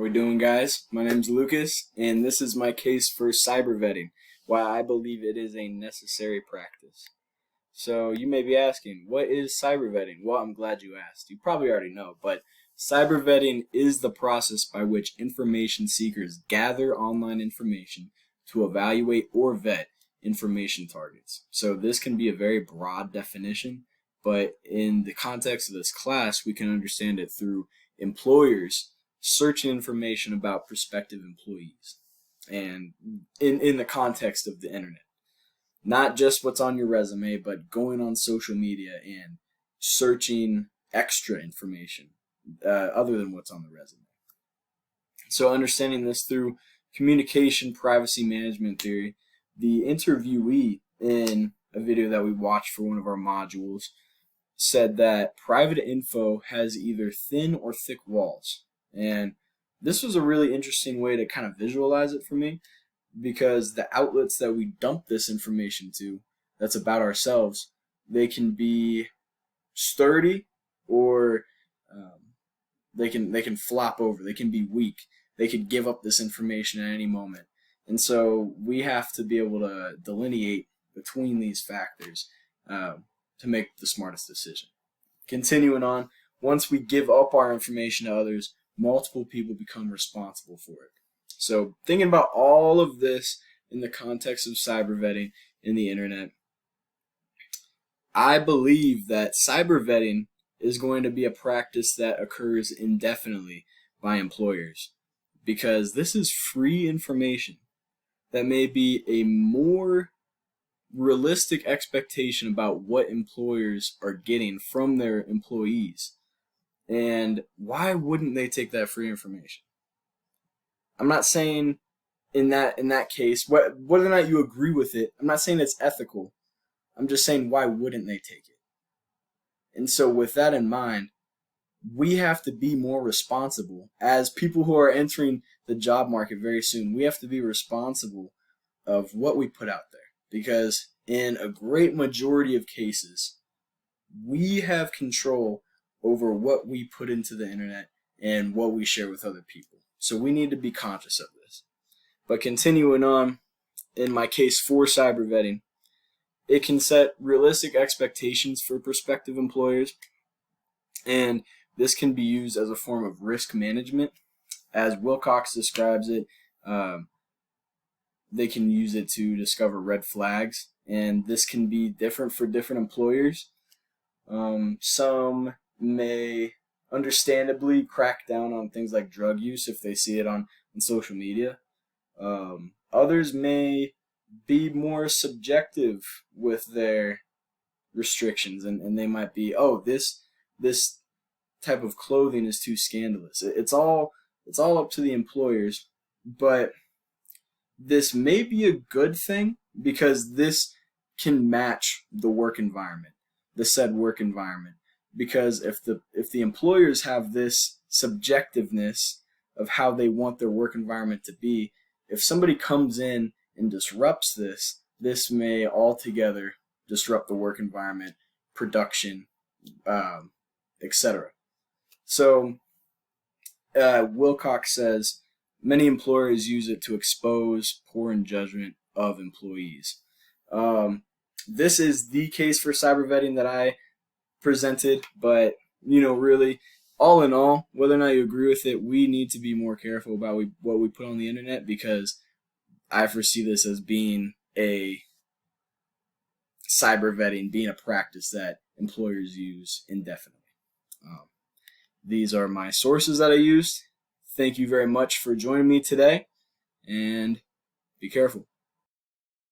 How we doing, guys? My name's Lucas, and this is my case for cybervetting, why I believe it is a necessary practice. So you may be asking, what is cybervetting? Well, I'm glad you asked. You probably already know, but cybervetting is the process by which information seekers gather online information to evaluate or vet information targets. So this can be a very broad definition, but in the context of this class, we can understand it through employers searching information about prospective employees and in the context of the internet. Not just what's on your resume, but going on social media and searching extra information other than what's on the resume. So understanding this through communication privacy management theory, the interviewee in a video that we watched for one of our modules said that private info has either thin or thick walls. And this was a really interesting way to kind of visualize it for me, because the outlets that we dump this information to that's about ourselves, they can be sturdy or they can flop over. They can be weak. They could give up this information at any moment. And so we have to be able to delineate between these factors to make the smartest decision. Continuing on, once we give up our information to others, multiple people become responsible for it. So thinking about all of this in the context of cybervetting in the internet, I believe that cybervetting is going to be a practice that occurs indefinitely by employers, because this is free information that may be a more realistic expectation about what employers are getting from their employees. And why wouldn't they take that free information? I'm not saying in that case, whether or not you agree with it, I'm not saying it's ethical. I'm just saying, why wouldn't they take it? And so with that in mind, we have to be more responsible as people who are entering the job market very soon. We have to be responsible of what we put out there, because in a great majority of cases, we have control over what we put into the internet and what we share with other people. So we need to be conscious of this. But continuing on, in my case for cybervetting, it can set realistic expectations for prospective employers, and this can be used as a form of risk management. As Wilcox describes it, they can use it to discover red flags, and this can be different for different employers. Some may understandably crack down on things like drug use if they see it on social media. Others may be more subjective with their restrictions, and they might be, oh, this type of clothing is too scandalous. It's all up to the employers, but this may be a good thing because this can match the work environment, the said work environment. Because if the employers have this subjectiveness of how they want their work environment to be, if somebody comes in and disrupts this may altogether disrupt the work environment, production, etc. So Wilcox says many employers use it to expose poor judgment of employees. This is the case for cybervetting that I presented, but really, all in all, whether or not you agree with it, we need to be more careful about what we put on the internet, because I foresee this as being a cybervetting, being a practice that employers use indefinitely. These are my sources that I used. Thank you very much for joining me today, and be careful.